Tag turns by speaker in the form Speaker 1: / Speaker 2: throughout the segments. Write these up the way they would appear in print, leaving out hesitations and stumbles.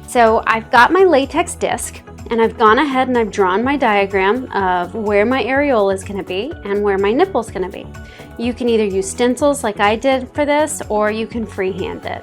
Speaker 1: So I've got my latex disc, and I've gone ahead and I've drawn my diagram of where my areola is going to be and where my nipple is going to be. You can either use stencils like I did for this, or you can freehand it.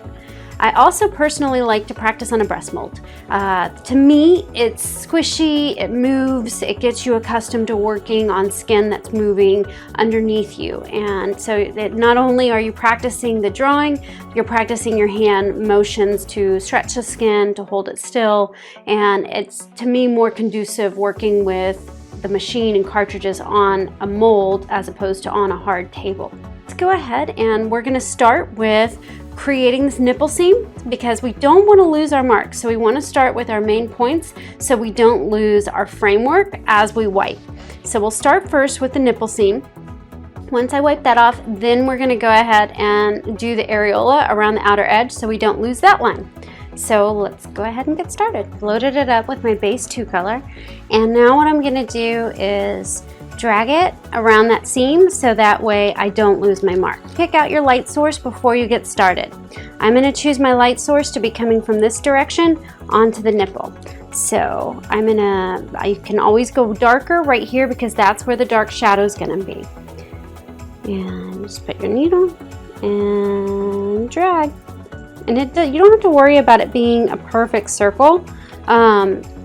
Speaker 1: I also personally like to practice on a breast mold. To me, it's squishy, it moves, it gets you accustomed to working on skin that's moving underneath you. And so that not only are you practicing the drawing, you're practicing your hand motions to stretch the skin, to hold it still. And it's, to me, more conducive working with the machine and cartridges on a mold as opposed to on a hard table. Let's go ahead and we're gonna start with creating this nipple seam, because we don't want to lose our mark. So we want to start with our main points so we don't lose our framework as we wipe. So we'll start first with the nipple seam. Once I wipe that off, then we're going to go ahead and do the areola around the outer edge so we don't lose that line. So let's go ahead and get started. Loaded it up with my base 2 color, and now what I'm going to do is drag it around that seam so that way I don't lose my mark. Pick out your light source before you get started. I'm going to choose my light source to be coming from this direction onto the nipple. So I can always go darker right here because that's where the dark shadow is going to be. And just put your needle and drag. And you don't have to worry about it being a perfect circle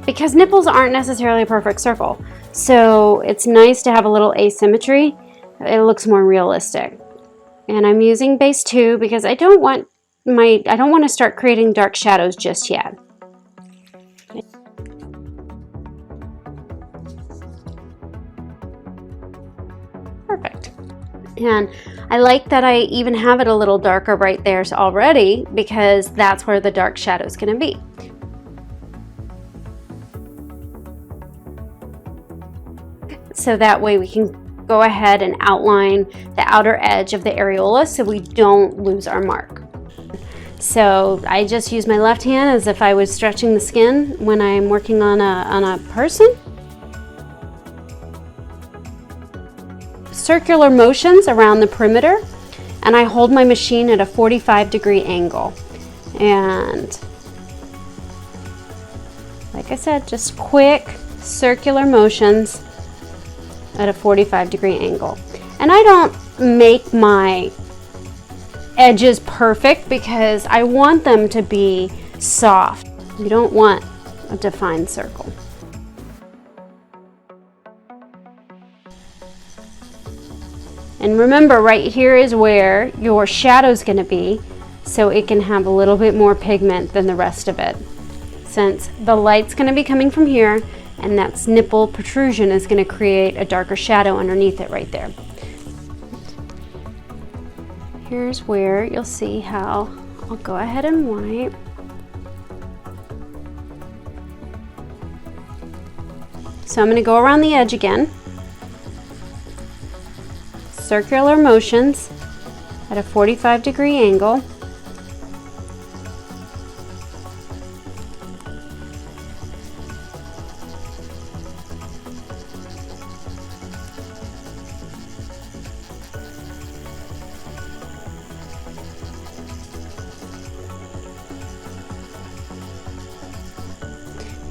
Speaker 1: because nipples aren't necessarily a perfect circle. So it's nice to have a little asymmetry. It looks more realistic. And I'm using base 2 because I don't want to start creating dark shadows just yet. Perfect. And I like that I even have it a little darker right there already because that's where the dark shadow is going to be. So that way we can go ahead and outline the outer edge of the areola so we don't lose our mark. So I just use my left hand as if I was stretching the skin when I'm working on a person. Circular motions around the perimeter, and I hold my machine at a 45-degree angle. And like I said, just quick circular motions at a 45-degree angle. And I don't make my edges perfect because I want them to be soft. You don't want a defined circle. And remember, right here is where your shadow is going to be, so it can have a little bit more pigment than the rest of it. Since the light's going to be coming from here, and that nipple protrusion is going to create a darker shadow underneath it right there. Here's where you'll see how I'll go ahead and wipe. So I'm going to go around the edge again. Circular motions at a 45-degree angle.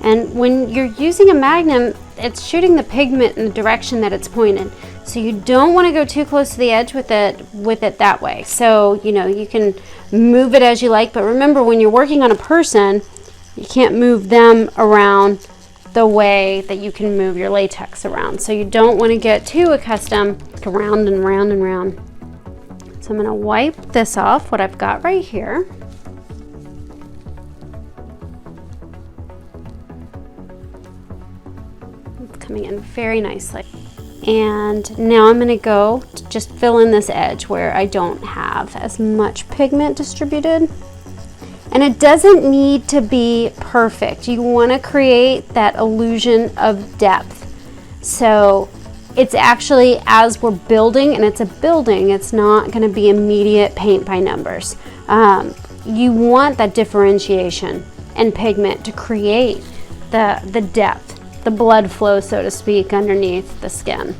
Speaker 1: And when you're using a Magnum, it's shooting the pigment in the direction that it's pointed. So you don't want to go too close to the edge with it that way. So, you can move it as you like, but remember when you're working on a person, you can't move them around the way that you can move your latex around. So you don't want to get too accustomed to round and round and round. So I'm going to wipe this off, what I've got right here. It's coming in very nicely. And now I'm going to go to just fill in this edge where I don't have as much pigment distributed. And it doesn't need to be perfect. You want to create that illusion of depth. So it's actually, as we're building, and it's a building, it's not going to be immediate paint by numbers. You want that differentiation and pigment to create the depth, the blood flow, so to speak, underneath the skin.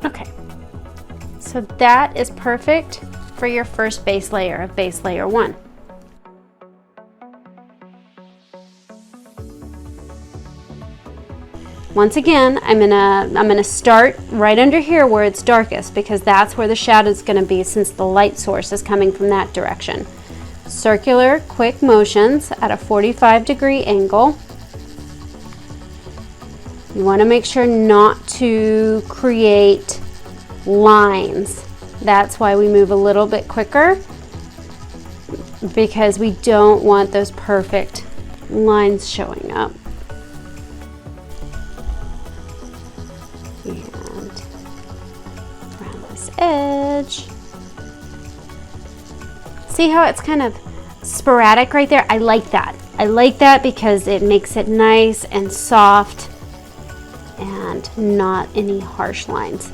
Speaker 1: Okay, so that is perfect for your first base layer of base layer 1. Once again, I'm gonna start right under here where it's darkest, because that's where the shadow is gonna be, since the light source is coming from that direction. Circular, quick motions at a 45-degree angle. You want to make sure not to create lines. That's why we move a little bit quicker, because we don't want those perfect lines showing up. And around this edge. See how it's kind of sporadic right there? I like that. I like that because it makes it nice and soft and not any harsh lines.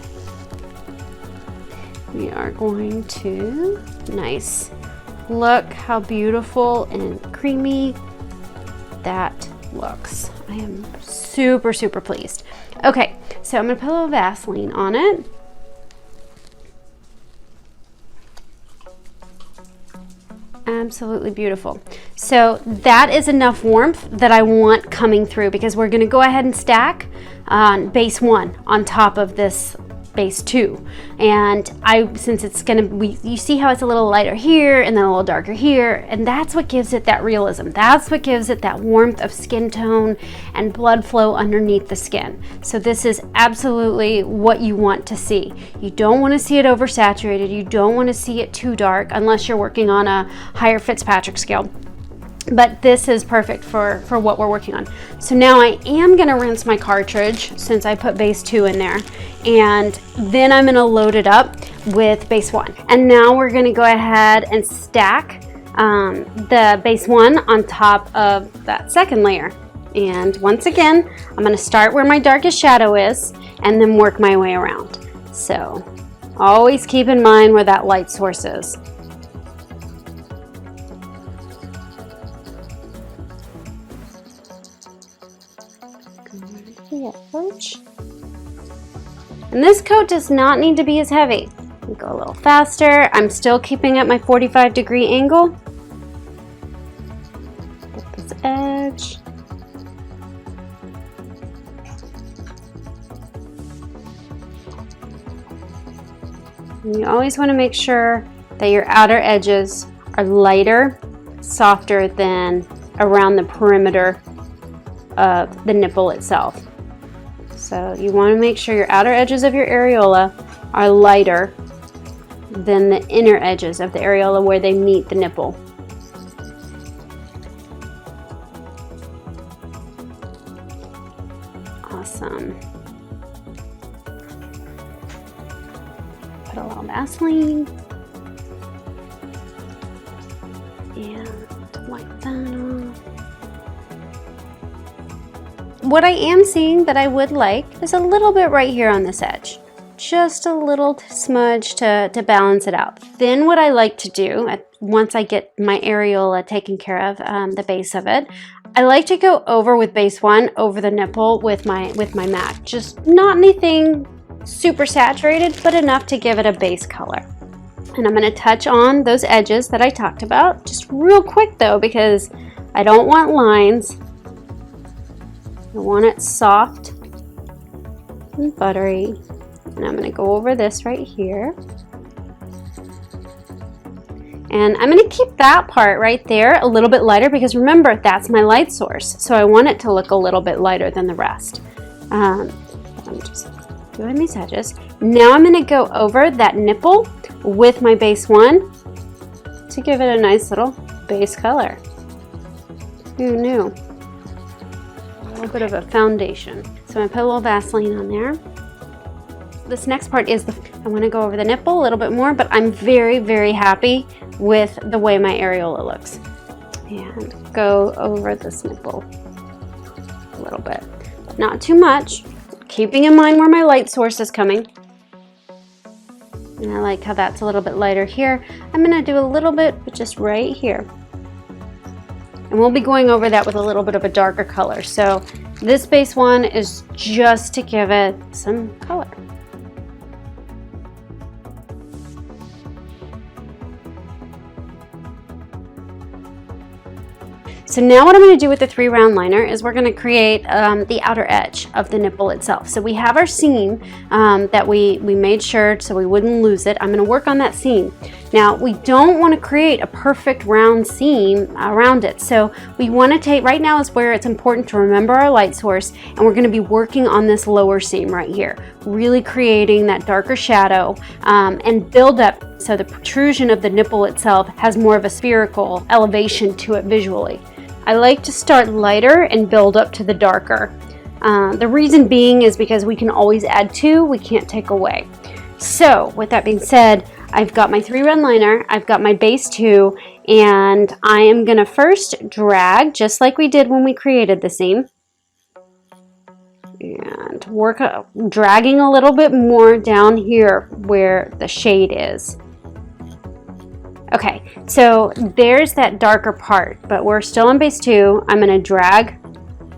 Speaker 1: We are going to, nice. Look how beautiful and creamy that looks. I am super, super pleased. Okay, so I'm gonna put a little Vaseline on it. Absolutely beautiful. So that is enough warmth that I want coming through, because we're gonna go ahead and stack on base 1 on top of this base 2. And since it's gonna, you see how it's a little lighter here and then a little darker here, and that's what gives it that realism. That's what gives it that warmth of skin tone and blood flow underneath the skin. So this is absolutely what you want to see. You don't want to see it oversaturated. You don't want to see it too dark unless you're working on a higher Fitzpatrick scale. But this is perfect for what we're working on. So now I am gonna rinse my cartridge, since I put base 2 in there, and then I'm gonna load it up with base 1. And now we're gonna go ahead and stack the base 1 on top of that second layer. And once again, I'm gonna start where my darkest shadow is and then work my way around. So always keep in mind where that light source is. And this coat does not need to be as heavy. We go a little faster. I'm still keeping at my 45-degree angle. Get this edge. And you always want to make sure that your outer edges are lighter, softer than around the perimeter of the nipple itself. So you want to make sure your outer edges of your areola are lighter than the inner edges of the areola where they meet the nipple. Awesome. Put a little Vaseline and wipe that off. What I am seeing that I would like is a little bit right here on this edge. Just a little smudge to balance it out. Then what I like to do, once I get my areola taken care of, the base of it, I like to go over with base 1 over the nipple with my MAC. Just not anything super saturated, but enough to give it a base color. And I'm going to touch on those edges that I talked about, just real quick though, because I don't want lines. I want it soft and buttery. And I'm going to go over this right here. And I'm going to keep that part right there a little bit lighter, because remember, that's my light source. So I want it to look a little bit lighter than the rest. I'm just doing these edges. Now I'm going to go over that nipple with my base 1 to give it a nice little base color. Who knew? A little bit of a foundation. So I'm gonna put a little Vaseline on there. This next part is I want to go over the nipple a little bit more, but I'm very, very happy with the way my areola looks. And go over this nipple a little bit. Not too much, keeping in mind where my light source is coming. And I like how that's a little bit lighter here. I'm going to do a little bit, but just right here. And we'll be going over that with a little bit of a darker color. So this base one is just to give it some color. So now what I'm going to do with the 3-round liner is we're going to create the outer edge of the nipple itself. So we have our seam that we made sure so we wouldn't lose it. I'm going to work on that seam. Now we don't want to create a perfect round seam around it. So we want to take, right now is where it's important to remember our light source, and we're going to be working on this lower seam right here, really creating that darker shadow and build up so the protrusion of the nipple itself has more of a spherical elevation to it visually. I like to start lighter and build up to the darker. The reason being is because we can always add to, we can't take away. So with that being said, I've got my 3-round liner, I've got my base 2, and I am going to first drag just like we did when we created the seam. And work dragging a little bit more down here where the shade is. Okay, so there's that darker part, but we're still on base 2. I'm going to drag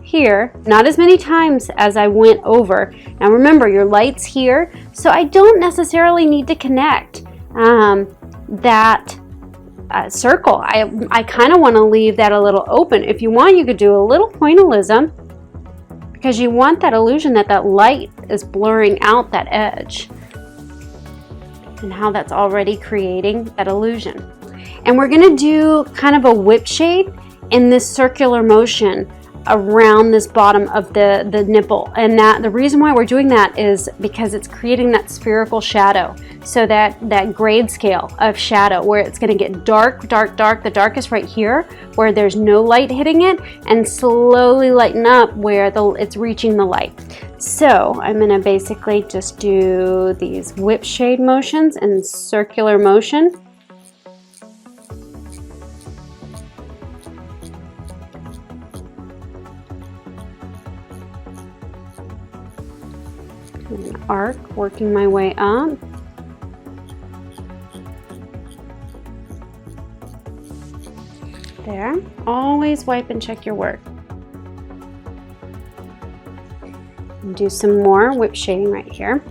Speaker 1: here, not as many times as I went over. Now remember, your light's here, so I don't necessarily need to connect that circle. I kind of want to leave that a little open. If you want, you could do a little pointillism, because you want that illusion that that light is blurring out that edge, and how that's already creating that illusion. And we're going to do kind of a whip shade in this circular motion around this bottom of the nipple. And that the reason why we're doing that is because it's creating that spherical shadow. So that grade scale of shadow where it's going to get dark, dark, dark, the darkest right here where there's no light hitting it, and slowly lighten up where it's reaching the light. So I'm going to basically just do these whip shade motions in circular motion. An arc, working my way up. There. Always wipe and check your work. And do some more whip shading right here.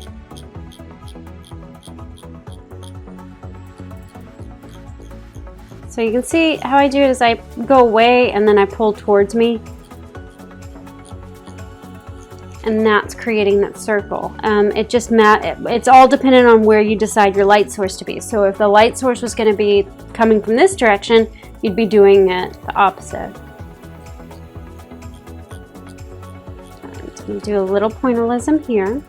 Speaker 1: So you can see how I do it is I go away and then I pull towards me. And that's creating that circle. It's all dependent on where you decide your light source to be. So if the light source was going to be coming from this direction, you'd be doing it the opposite. So I'm going to do a little pointillism here.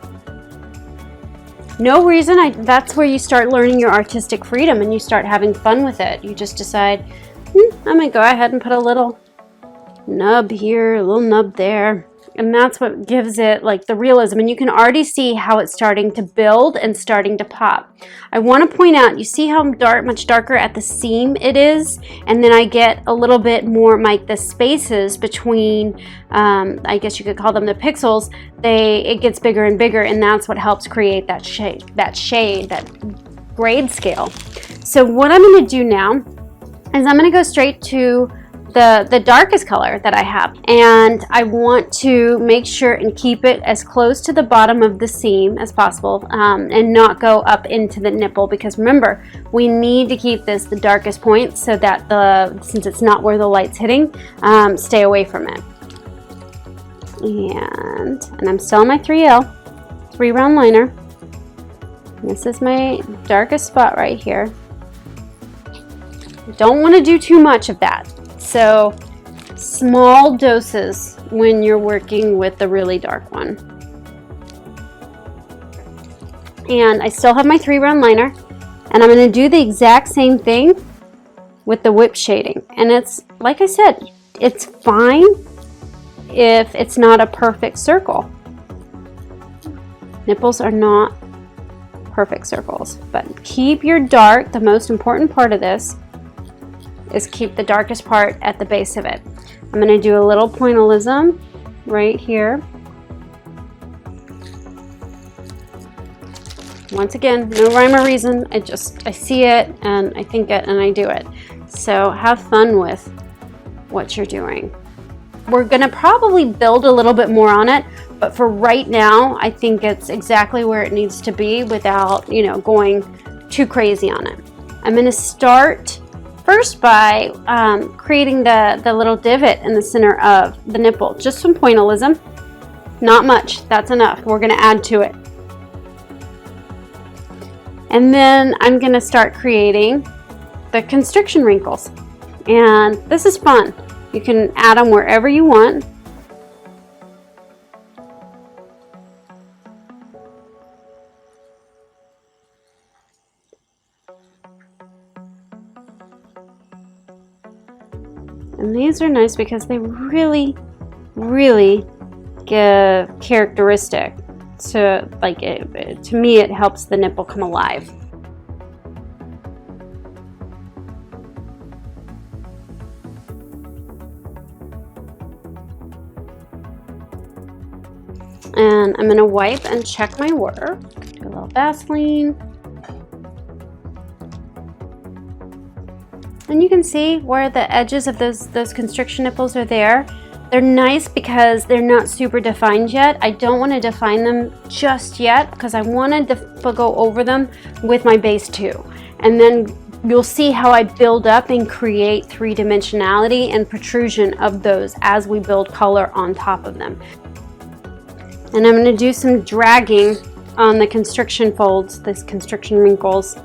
Speaker 1: No reason, that's where you start learning your artistic freedom and you start having fun with it. You just decide, I'm going to go ahead and put a little nub here, a little nub there. And that's what gives it like the realism. And you can already see how it's starting to build and starting to pop. I want to point out, you see how much darker at the seam it is? And then I get a little bit more like the spaces between, I guess you could call them the pixels, it gets bigger and bigger, and that's what helps create that shade, that grade scale. So what I'm going to do now is I'm going to go straight to the darkest color that I have, and I want to make sure and keep it as close to the bottom of the seam as possible, and not go up into the nipple, because remember, we need to keep this the darkest point so that since it's not where the light's hitting, stay away from it. And I'm still on my 3round liner. This is my darkest spot right here. Don't want to do too much of that. So small doses when you're working with the really dark one. And I still have my 3-round liner, and I'm going to do the exact same thing with the whip shading. And it's, like I said, it's fine if it's not a perfect circle. Nipples are not perfect circles, but keep your dark. The most important part of this is keep the darkest part at the base of it. I'm going to do a little pointillism right here. Once again, no rhyme or reason. I see it and I think it and I do it. So have fun with what you're doing. We're going to probably build a little bit more on it, but for right now, I think it's exactly where it needs to be without, you know, going too crazy on it. I'm going to start first by creating the little divot in the center of the nipple. Just some pointillism, not much, that's enough. We're going to add to it. And then I'm going to start creating the constriction wrinkles. And this is fun. You can add them wherever you want. And these are nice because they really, really give characteristic to, like, to me it helps the nipple come alive. And I'm going to wipe and check my work. Do a little Vaseline. And you can see where the edges of those constriction nipples are there. They're nice because they're not super defined yet. I don't want to define them just yet because I wanted to go over them with my base 2. And then you'll see how I build up and create three-dimensionality and protrusion of those as we build color on top of them. And I'm going to do some dragging on the constriction folds, these constriction wrinkles,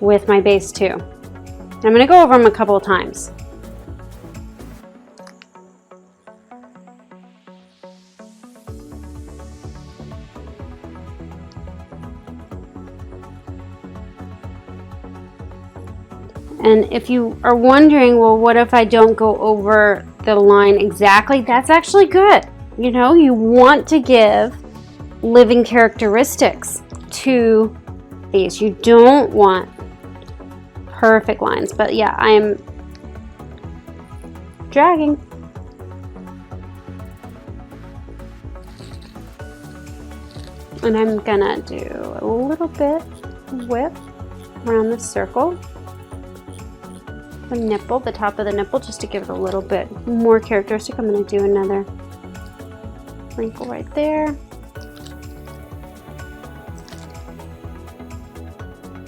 Speaker 1: with my base 2. I'm going to go over them a couple of times. And if you are wondering, well, what if I don't go over the line exactly? That's actually good. You know, you want to give living characteristics to these. You don't want perfect lines, but yeah, I'm dragging. And I'm gonna do a little bit of whip around the circle. The nipple, the top of the nipple, just to give it a little bit more characteristic. I'm gonna do another wrinkle right there.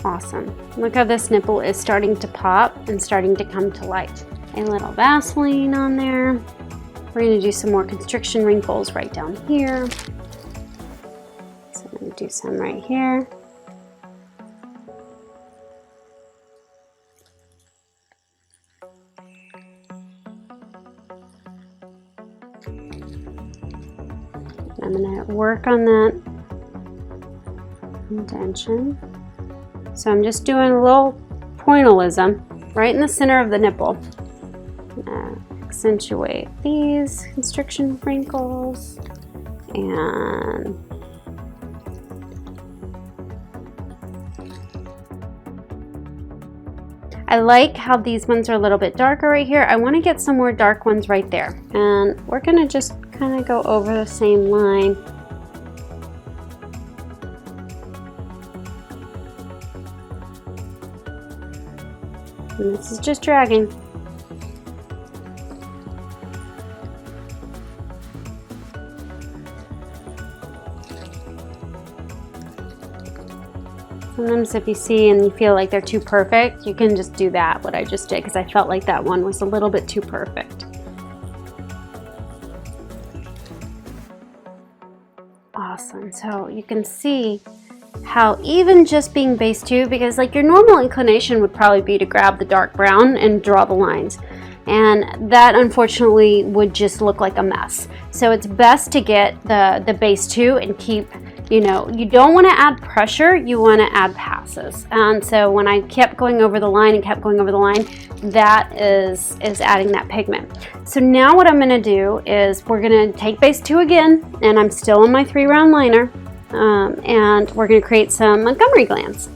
Speaker 1: Awesome. Look how this nipple is starting to pop and starting to come to light. A little Vaseline on there. We're going to do some more constriction wrinkles right down here. So I'm going to do some right here. I'm going to work on that indentation. So I'm just doing a little pointillism right in the center of the nipple. Accentuate these constriction wrinkles and I like how these ones are a little bit darker right here. I want to get some more dark ones right there. And we're going to just kind of go over the same line. And this is just dragging. Sometimes if you see and you feel like they're too perfect, you can just do that, what I just did, because I felt like that one was a little bit too perfect. Awesome. So you can see how even just being base 2, because like your normal inclination would probably be to grab the dark brown and draw the lines, and that unfortunately would just look like a mess. So it's best to get the base 2 and keep You know, you don't want to add pressure, you want to add passes. And so when I kept going over the line and kept going over the line, that is adding that pigment. So now what I'm going to do is we're going to take base 2 again, and I'm still on my 3-round liner, and we're going to create some Montgomery glands.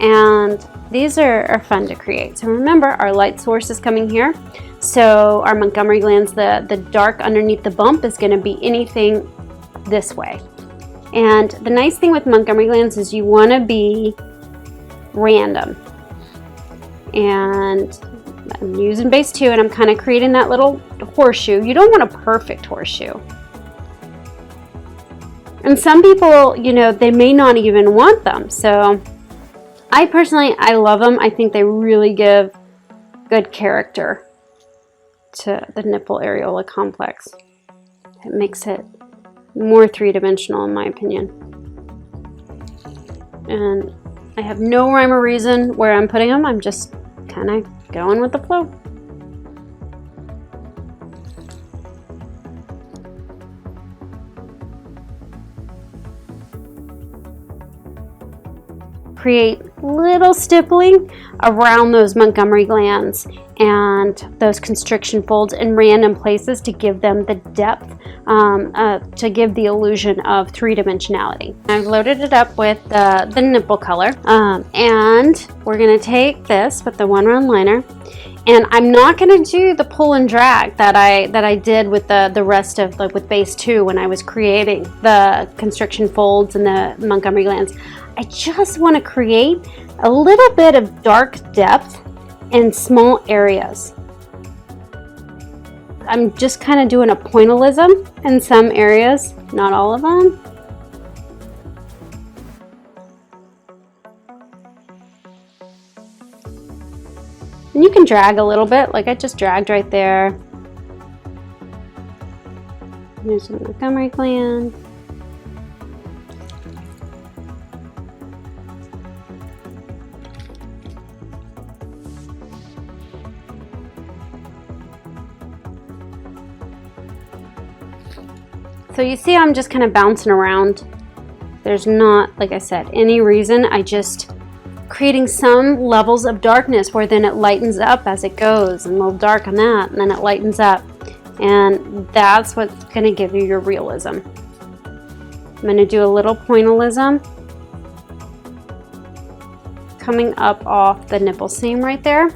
Speaker 1: And these are fun to create. So remember, our light source is coming here. So our Montgomery glands, the dark underneath the bump is going to be anything this way. And the nice thing with Montgomery glands is you want to be random. And I'm using base 2, and I'm kind of creating that little horseshoe. You don't want a perfect horseshoe. And some people, you know, they may not even want them. So I personally love them. I think they really give good character to the nipple areola complex. It makes it more 3-dimensional in my opinion. And I have no rhyme or reason where I'm putting them. I'm just kind of going with the flow. Create little stippling around those Montgomery glands and those constriction folds in random places to give them the depth, to give the illusion of 3-dimensionality. I've loaded it up with the nipple color, and we're going to take this with the 1-round liner, and I'm not going to do the pull and drag that I did with the rest of, like with base 2 when I was creating the constriction folds and the Montgomery glands. I just want to create a little bit of dark depth in small areas. I'm just kind of doing a pointillism in some areas, not all of them. And you can drag a little bit, like I just dragged right there. There's a Montgomery gland. So you see I'm just kind of bouncing around. There's not, like I said, any reason. I just creating some levels of darkness where then it lightens up as it goes, and a little dark on that, and then it lightens up. And that's what's going to give you your realism. I'm going to do a little pointillism coming up off the nipple seam right there.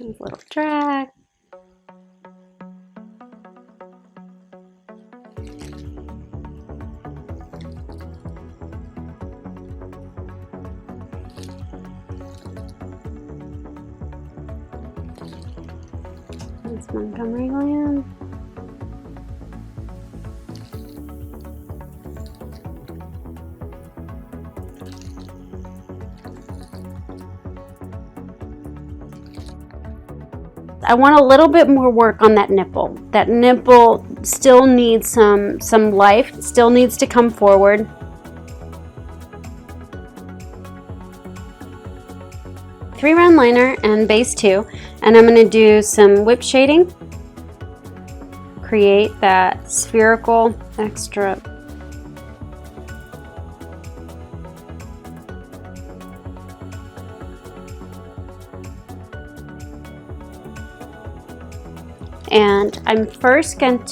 Speaker 1: A little drag. That's Montgomery gland. I want a little bit more work on that nipple. That nipple still needs some life, still needs to come forward. Three-round liner and base 2, and I'm going to do some whip shading. Create that spherical extra. And I'm first going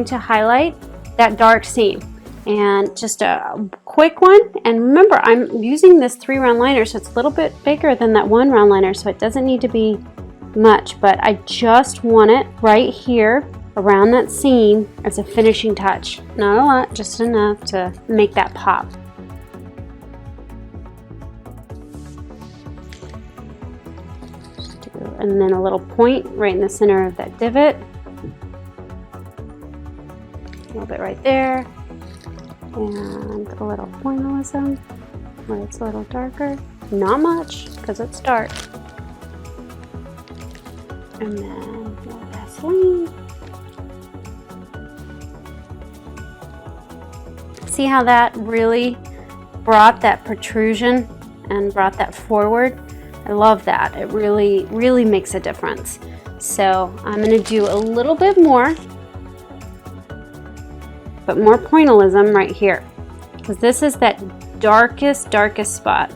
Speaker 1: to highlight that dark seam, and just a quick one. And remember, I'm using this 3-round liner, so it's a little bit bigger than that 1-round liner, so it doesn't need to be much, but I just want it right here around that seam as a finishing touch. Not a lot, just enough to make that pop. And then a little point right in the center of that divot. A little bit right there. And a little pointillism where it's a little darker. Not much, because it's dark. And then this. Vaseline. See how that really brought that protrusion and brought that forward? I love that. It really, really makes a difference. So I'm going to do a little bit more, but more pointillism right here, because this is that darkest spot.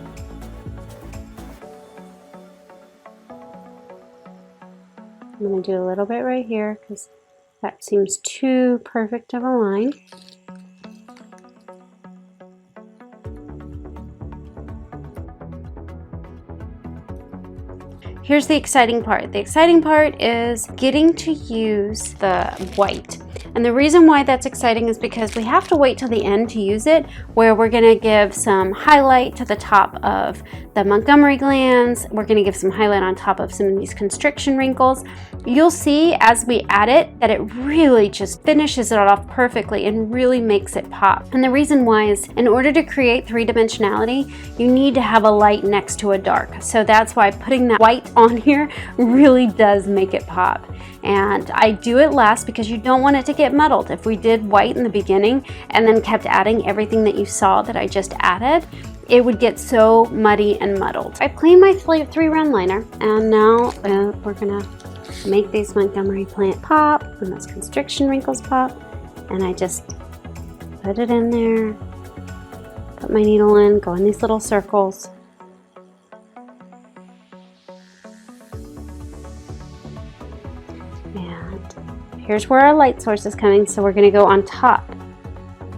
Speaker 1: I'm going to do a little bit right here because that seems too perfect of a line. Here's the exciting part. The exciting part is getting to use the white. And the reason why that's exciting is because we have to wait till the end to use it, where we're gonna give some highlight to the top of the Montgomery glands. We're gonna give some highlight on top of some of these constriction wrinkles. You'll see as we add it that it really just finishes it off perfectly and really makes it pop. And the reason why is in order to create three-dimensionality, you need to have a light next to a dark. So that's why putting that white on here really does make it pop. And I do it last because you don't want it to get muddled. If we did white in the beginning and then kept adding everything that you saw that I just added, it would get so muddy and muddled. I cleaned my 3-round liner, and now we're gonna make these Montgomery plant pop and those constriction wrinkles pop. And I just put it in there, put my needle in, go in these little circles. Here's where our light source is coming, so we're going to go on top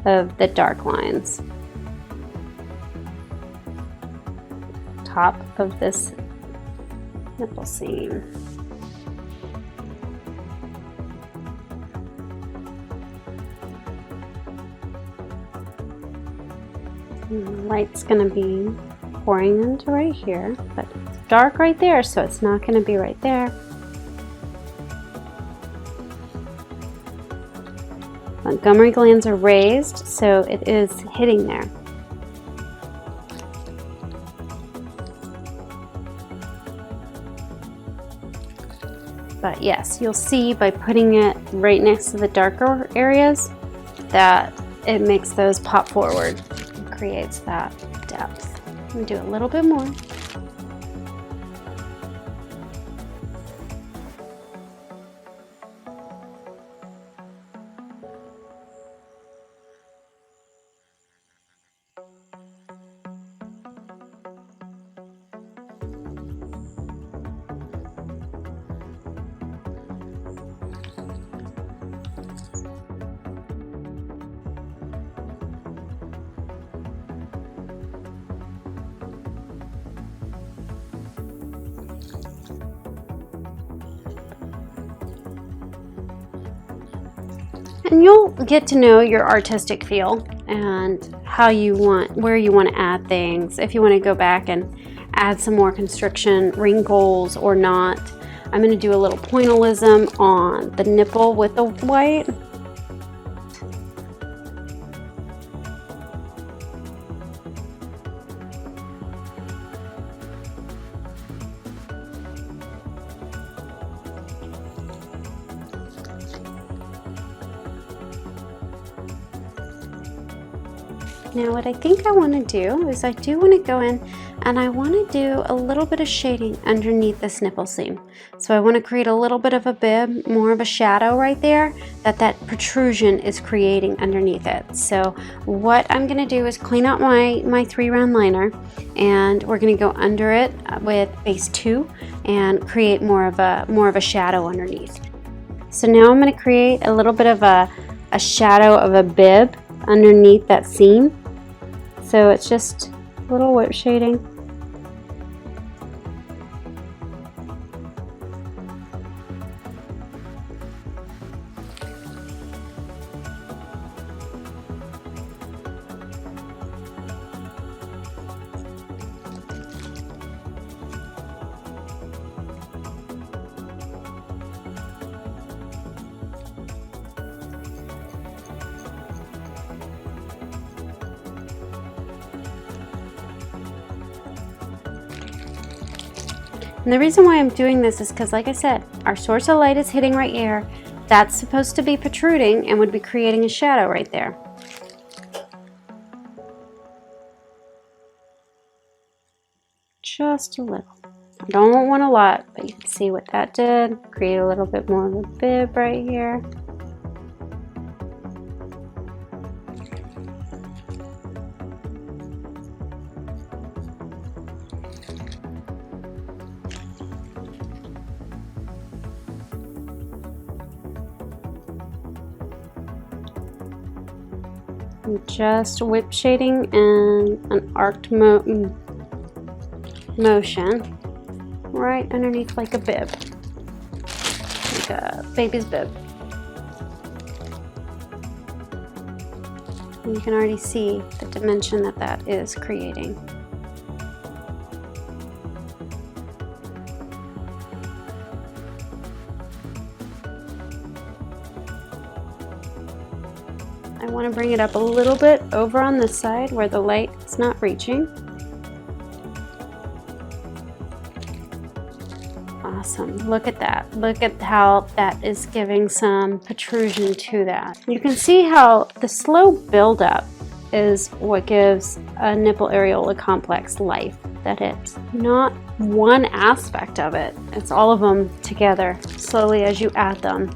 Speaker 1: of the dark lines. Top of this nipple seam. And the light's going to be pouring into right here, but it's dark right there, so it's not going to be right there. Montgomery glands are raised, so it is hitting there. But yes, you'll see by putting it right next to the darker areas that it makes those pop forward and creates that depth. Let me do a little bit more. And you'll get to know your artistic feel and how you want, where you want to add things. If you want to go back and add some more constriction wrinkles or not. I'm going to do a little pointillism on the nipple with the white. Now what I think I want to do is I do want to go in and I want to do a little bit of shading underneath this nipple seam. So I want to create a little bit of a bib, more of a shadow right there that protrusion is creating underneath it. So what I'm going to do is clean out my 3-round liner, and we're going to go under it with base 2 and create more of a shadow underneath. So now I'm going to create a little bit of a shadow of a bib underneath that seam. So it's just a little whip shading. And the reason why I'm doing this is because, like I said, our source of light is hitting right here. That's supposed to be protruding and would be creating a shadow right there. Just a little. I don't want a lot, but you can see what that did. Create a little bit more of a bib right here. I'm just whip shading in an arced motion right underneath like a bib, like a baby's bib. And you can already see the dimension that that is creating. I want to bring it up a little bit over on this side where the light is not reaching. Awesome, look at that. Look at how that is giving some protrusion to that. You can see how the slow buildup is what gives a nipple areola complex life, that it's not one aspect of it, it's all of them together slowly as you add them.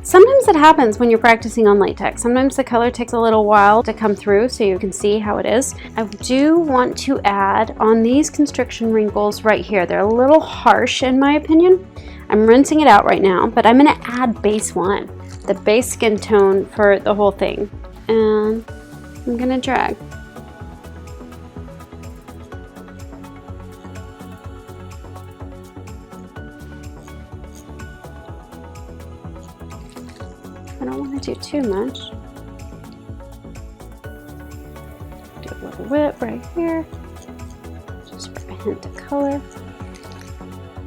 Speaker 1: Sometimes it happens when you're practicing on latex. Sometimes the color takes a little while to come through so you can see how it is. I do want to add on these constriction wrinkles right here. They're a little harsh in my opinion. I'm rinsing it out right now, but I'm gonna add base 1, the base skin tone for the whole thing. And I'm gonna drag. I don't want to do too much. Do a little whip right here. Just for a hint of color.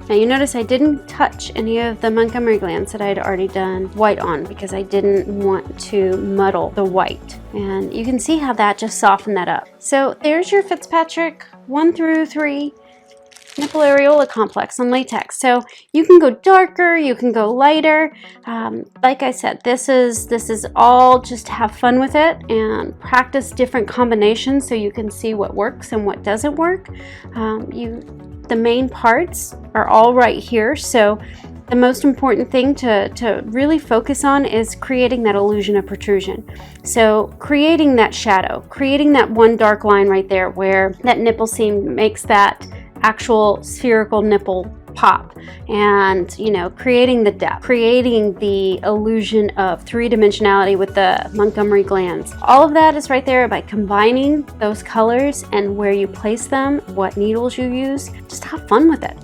Speaker 1: Now you notice I didn't touch any of the Montgomery glands that I had already done white on because I didn't want to muddle the white. And you can see how that just softened that up. So there's your Fitzpatrick 1 through 3 nipple areola complex on latex. So you can go darker, you can go lighter. Like I said, this is all just have fun with it and practice different combinations so you can see what works and what doesn't work. The main parts are all right here. So the most important thing to really focus on is creating that illusion of protrusion. So creating that shadow, creating that one dark line right there where that nipple seam makes that actual spherical nipple pop, and creating the depth, creating the illusion of three-dimensionality with the Montgomery glands. All of that is right there by combining those colors and where you place them, what needles you use. Just have fun with it.